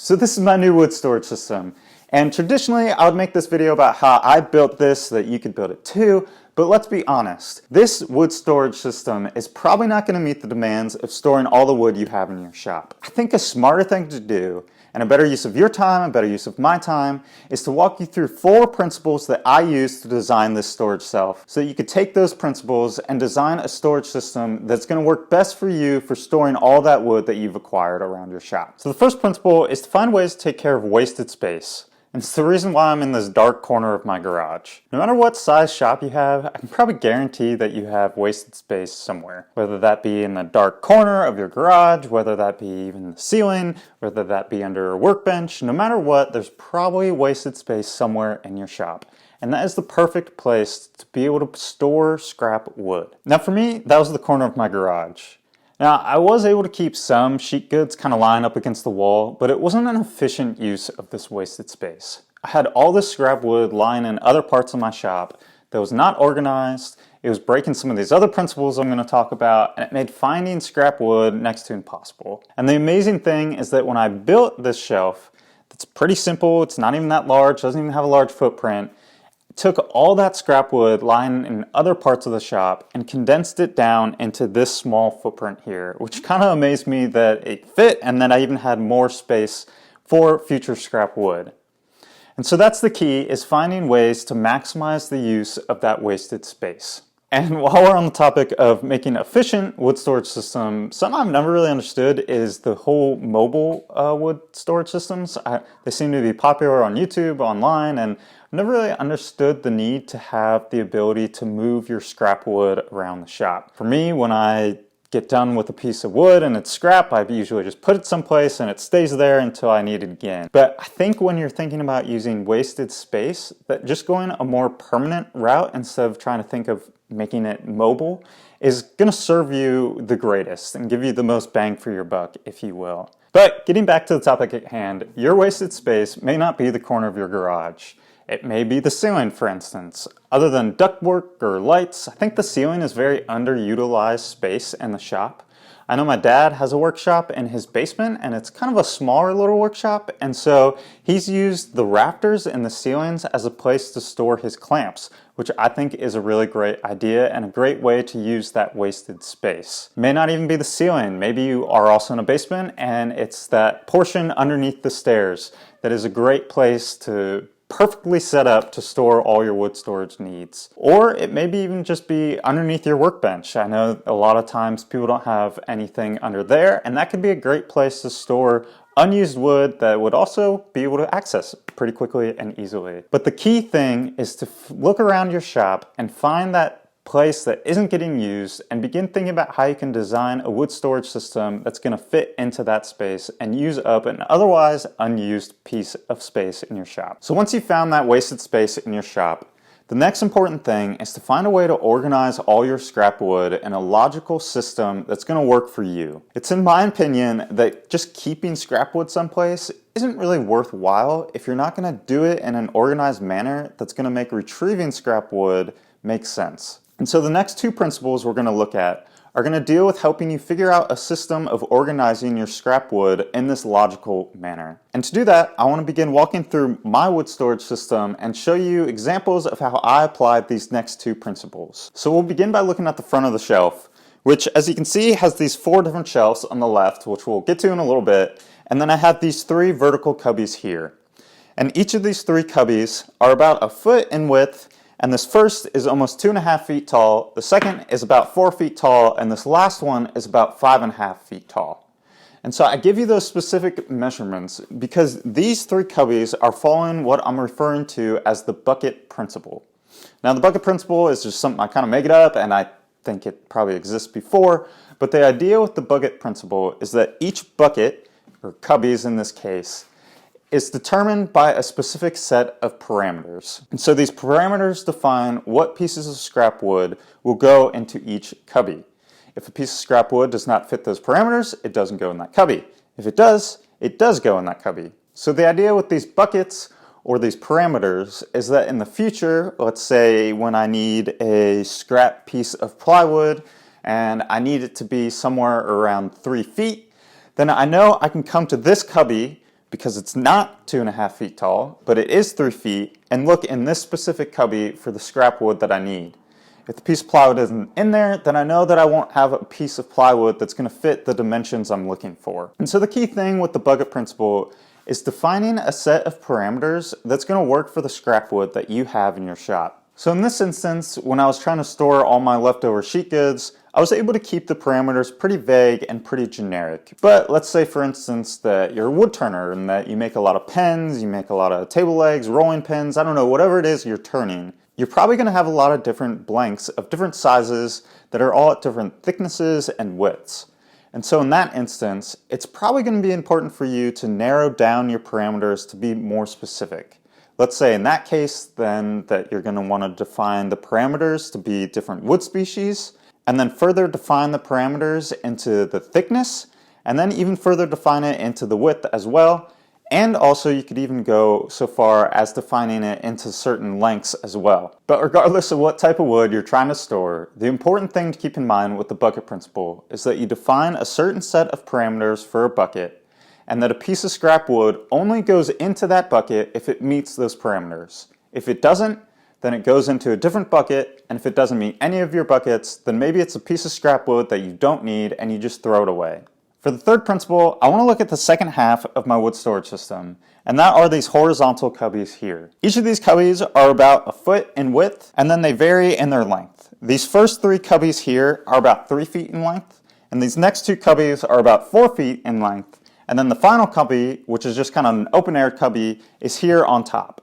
So this is my new wood storage system, and traditionally I would make this video about how I built this so that you could build it too, but let's be honest, this wood storage system is probably not going to meet the demands of storing all the wood you have in your shop. I think a smarter thing to do, and a better use of your time, a better use of my time, is to walk you through 4 principles that I use to design this storage shelf so that you could take those principles and design a storage system that's going to work best for you for storing all that wood that you've acquired around your shop. So the first principle is to find ways to take care of wasted space. And it's the reason why I'm in this dark corner of my garage. No matter what size shop you have, I can probably guarantee that you have wasted space somewhere. Whether that be in the dark corner of your garage, whether that be even the ceiling, whether that be under a workbench, no matter what, there's probably wasted space somewhere in your shop. And that is the perfect place to be able to store scrap wood. Now for me, that was the corner of my garage. Now, I was able to keep some sheet goods kind of lying up against the wall, but it wasn't an efficient use of this wasted space. I had all this scrap wood lying in other parts of my shop that was not organized. It was breaking some of these other principles I'm going to talk about, and it made finding scrap wood next to impossible. And the amazing thing is that when I built this shelf, it's pretty simple, it's not even that large, doesn't even have a large footprint, took all that scrap wood lying in other parts of the shop and condensed it down into this small footprint here, which kind of amazed me that it fit and that I even had more space for future scrap wood. And so that's the key, is finding ways to maximize the use of that wasted space. And while we're on the topic of making efficient wood storage system, something I've never really understood is the whole mobile wood storage systems. They seem to be popular on YouTube, online, and I've never really understood the need to have the ability to move your scrap wood around the shop. For me, when I get done with a piece of wood and it's scrap, I usually just put it someplace and it stays there until I need it again. But I think when you're thinking about using wasted space, that just going a more permanent route instead of trying to think of making it mobile is going to serve you the greatest and give you the most bang for your buck, if you will. But getting back to the topic at hand, your wasted space may not be the corner of your garage. It may be the ceiling, for instance. Other than ductwork or lights, I think the ceiling is very underutilized space in the shop. I know my dad has a workshop in his basement, and it's kind of a smaller little workshop, and so he's used the rafters in the ceilings as a place to store his clamps, which I think is a really great idea and a great way to use that wasted space. It may not even be the ceiling. Maybe you are also in a basement and it's that portion underneath the stairs that is a great place to perfectly set up to store all your wood storage needs. Or it may even just be underneath your workbench. I know a lot of times people don't have anything under there, and that could be a great place to store unused wood that would also be able to access pretty quickly and easily. But the key thing is to look around your shop and find that place that isn't getting used and begin thinking about how you can design a wood storage system that's going to fit into that space and use up an otherwise unused piece of space in your shop. So once you've found that wasted space in your shop, the next important thing is to find a way to organize all your scrap wood in a logical system that's going to work for you. It's in my opinion that just keeping scrap wood someplace isn't really worthwhile if you're not going to do it in an organized manner that's going to make retrieving scrap wood make sense. And so the next 2 principles we're going to look at are going to deal with helping you figure out a system of organizing your scrap wood in this logical manner. And to do that, I want to begin walking through my wood storage system and show you examples of how I applied these next 2 principles. So we'll begin by looking at the front of the shelf, which, as you can see, has these 4 different shelves on the left, which we'll get to in a little bit. And then I have these 3 vertical cubbies here. And each of these 3 cubbies are about a foot in width. And this first is almost 2.5 feet tall, the second is about 4 feet tall, and this last one is about 5.5 feet tall. And so I give you those specific measurements because these 3 cubbies are following what I'm referring to as the bucket principle. Now the bucket principle is just something I kind of make it up, and I think it probably exists before, but the idea with the bucket principle is that each bucket, or cubbies in this case, is determined by a specific set of parameters. And so these parameters define what pieces of scrap wood will go into each cubby. If a piece of scrap wood does not fit those parameters, it doesn't go in that cubby. If it does go in that cubby. So the idea with these buckets or these parameters is that in the future, let's say when I need a scrap piece of plywood and I need it to be somewhere around 3 feet, then I know I can come to this cubby because it's not 2.5 feet tall, but it is 3 feet, and look in this specific cubby for the scrap wood that I need. If the piece of plywood isn't in there, then I know that I won't have a piece of plywood that's going to fit the dimensions I'm looking for. And so the key thing with the bucket principle is defining a set of parameters that's going to work for the scrap wood that you have in your shop. So in this instance, when I was trying to store all my leftover sheet goods, I was able to keep the parameters pretty vague and pretty generic. But let's say, for instance, that you're a wood turner and that you make a lot of pens, you make a lot of table legs, rolling pins, I don't know, whatever it is you're turning. You're probably going to have a lot of different blanks of different sizes that are all at different thicknesses and widths. And so in that instance, it's probably going to be important for you to narrow down your parameters to be more specific. Let's say in that case then that you're going to want to define the parameters to be different wood species, and then further define the parameters into the thickness, and then even further define it into the width as well. And also you could even go so far as defining it into certain lengths as well. But regardless of what type of wood you're trying to store, the important thing to keep in mind with the bucket principle is that you define a certain set of parameters for a bucket, and that a piece of scrap wood only goes into that bucket if it meets those parameters. If it doesn't, then it goes into a different bucket, and if it doesn't meet any of your buckets, then maybe it's a piece of scrap wood that you don't need and you just throw it away. For the third principle, I want to look at the second half of my wood storage system, and that are these horizontal cubbies here. Each of these cubbies are about a foot in width, and then they vary in their length. These first 3 cubbies here are about 3 feet in length, and these next 2 cubbies are about 4 feet in length, and then the final cubby, which is just kind of an open air cubby, is here on top.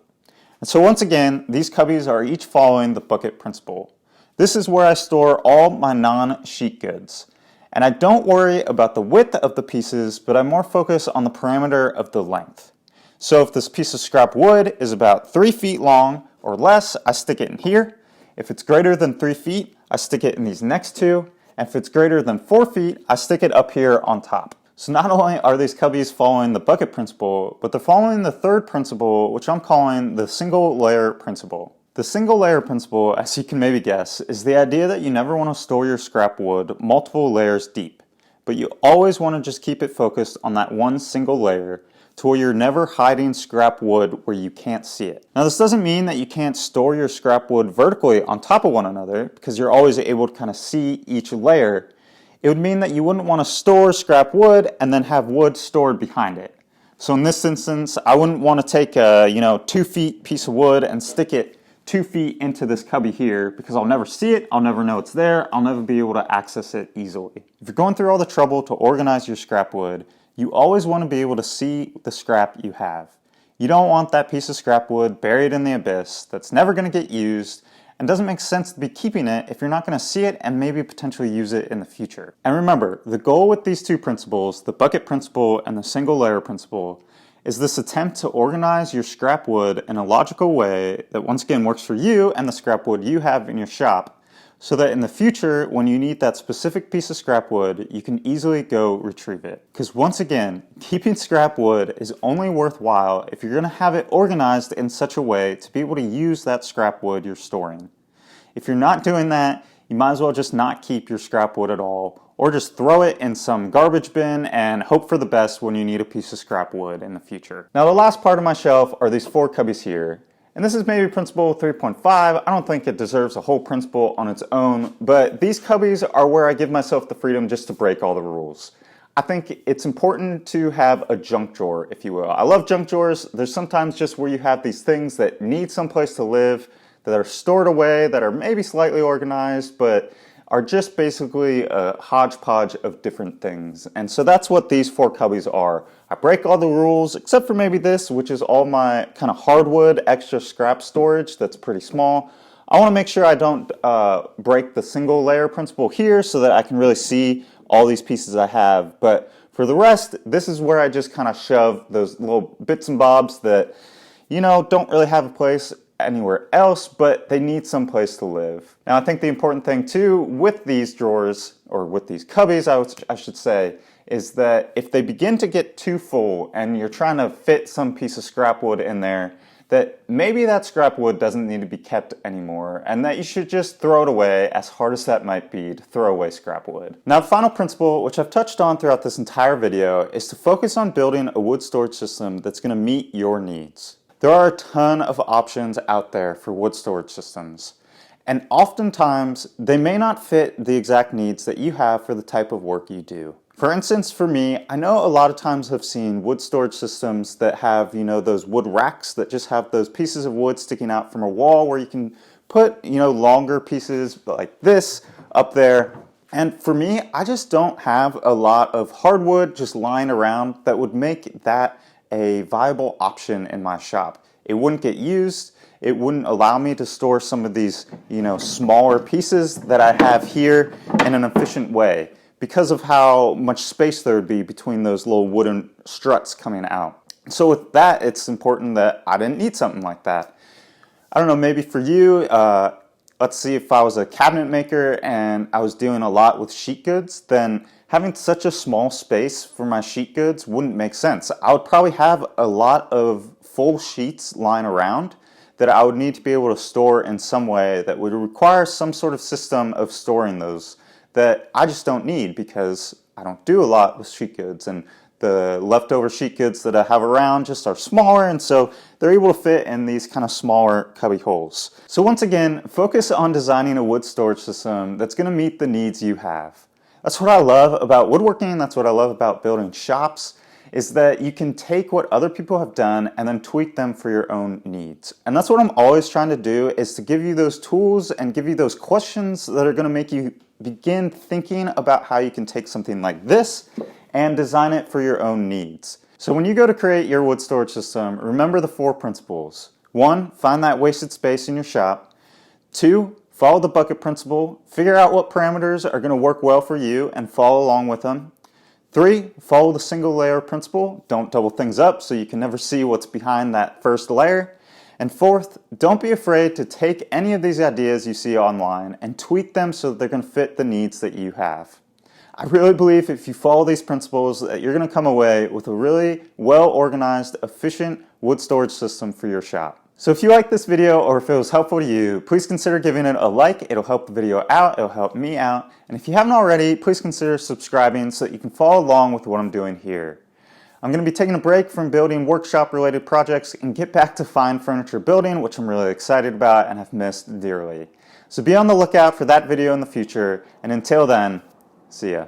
And so once again, these cubbies are each following the bucket principle. This is where I store all my non-sheet goods. And I don't worry about the width of the pieces, but I more focus on the parameter of the length. So if this piece of scrap wood is about 3 feet long or less, I stick it in here. If it's greater than 3 feet, I stick it in these next 2. And if it's greater than 4 feet, I stick it up here on top. So not only are these cubbies following the bucket principle, but they're following the third principle, which I'm calling the single layer principle. The single layer principle, as you can maybe guess, is the idea that you never want to store your scrap wood multiple layers deep, but you always want to just keep it focused on that one single layer to where you're never hiding scrap wood where you can't see it. Now this doesn't mean that you can't store your scrap wood vertically on top of one another, because you're always able to kind of see each layer. It would mean that you wouldn't want to store scrap wood and then have wood stored behind it. So in this instance, I wouldn't want to take a 2 feet piece of wood and stick it 2 feet into this cubby here, because I'll never see it, I'll never know it's there, I'll never be able to access it easily. If you're going through all the trouble to organize your scrap wood, you always want to be able to see the scrap you have. You don't want that piece of scrap wood buried in the abyss that's never going to get used, and doesn't make sense to be keeping it if you're not going to see it and maybe potentially use it in the future. And remember, the goal with these 2 principles, the bucket principle and the single layer principle, is this attempt to organize your scrap wood in a logical way that once again works for you and the scrap wood you have in your shop, so that in the future, when you need that specific piece of scrap wood, you can easily go retrieve it. Because once again, keeping scrap wood is only worthwhile if you're going to have it organized in such a way to be able to use that scrap wood you're storing. If you're not doing that, you might as well just not keep your scrap wood at all, or just throw it in some garbage bin and hope for the best when you need a piece of scrap wood in the future. Now the last part of my shelf are these 4 cubbies here. And this is maybe principle 3.5. I don't think it deserves a whole principle on its own, but these cubbies are where I give myself the freedom just to break all the rules. I think it's important to have a junk drawer, if you will. I love junk drawers. There's sometimes just where you have these things that need someplace to live, that are stored away, that are maybe slightly organized, but are just basically a hodgepodge of different things. And so that's what these 4 cubbies are. I break all the rules, except for maybe this, which is all my kind of hardwood extra scrap storage that's pretty small. I want to make sure I don't break the single layer principle here so that I can really see all these pieces I have. But for the rest, this is where I just kind of shove those little bits and bobs that, don't really have a place anywhere else, but they need some place to live. Now I think the important thing too with these drawers, or with these cubbies I should say, is that if they begin to get too full and you're trying to fit some piece of scrap wood in there, that maybe that scrap wood doesn't need to be kept anymore, and that you should just throw it away, as hard as that might be to throw away scrap wood. Now, the final principle, which I've touched on throughout this entire video, is to focus on building a wood storage system that's going to meet your needs. There are a ton of options out there for wood storage systems, and oftentimes they may not fit the exact needs that you have for the type of work you do. For instance, for me, I know a lot of times I've seen wood storage systems that have, those wood racks that just have those pieces of wood sticking out from a wall where you can put, longer pieces like this up there. And for me, I just don't have a lot of hardwood just lying around that would make that a viable option in my shop. It wouldn't get used. It wouldn't allow me to store some of these, smaller pieces that I have here in an efficient way, because of how much space there would be between those little wooden struts coming out. So with that, it's important that I didn't need something like that. I don't know, maybe for you, let's see, if I was a cabinet maker and I was doing a lot with sheet goods, then having such a small space for my sheet goods wouldn't make sense. I would probably have a lot of full sheets lying around that I would need to be able to store in some way that would require some sort of system of storing those that I just don't need, because I don't do a lot with sheet goods, and the leftover sheet goods that I have around just are smaller, and so they're able to fit in these kind of smaller cubby holes. So once again, focus on designing a wood storage system that's going to meet the needs you have. That's what I love about woodworking, that's what I love about building shops, is that you can take what other people have done and then tweak them for your own needs. And that's what I'm always trying to do, is to give you those tools and give you those questions that are going to make you begin thinking about how you can take something like this and design it for your own needs. So when you go to create your wood storage system, remember the 4 principles. 1, find that wasted space in your shop. 2, follow the bucket principle. Figure out what parameters are going to work well for you and follow along with them. 3, follow the single layer principle. Don't double things up so you can never see what's behind that first layer. And 4th, don't be afraid to take any of these ideas you see online and tweak them so that they're going to fit the needs that you have. I really believe if you follow these principles that you're going to come away with a really well-organized, efficient wood storage system for your shop. So if you like this video, or if it was helpful to you, please consider giving it a like. It'll help the video out, it'll help me out. And if you haven't already, please consider subscribing so that you can follow along with what I'm doing here. I'm going to be taking a break from building workshop-related projects and get back to fine furniture building, which I'm really excited about and have missed dearly. So be on the lookout for that video in the future, and until then, see ya.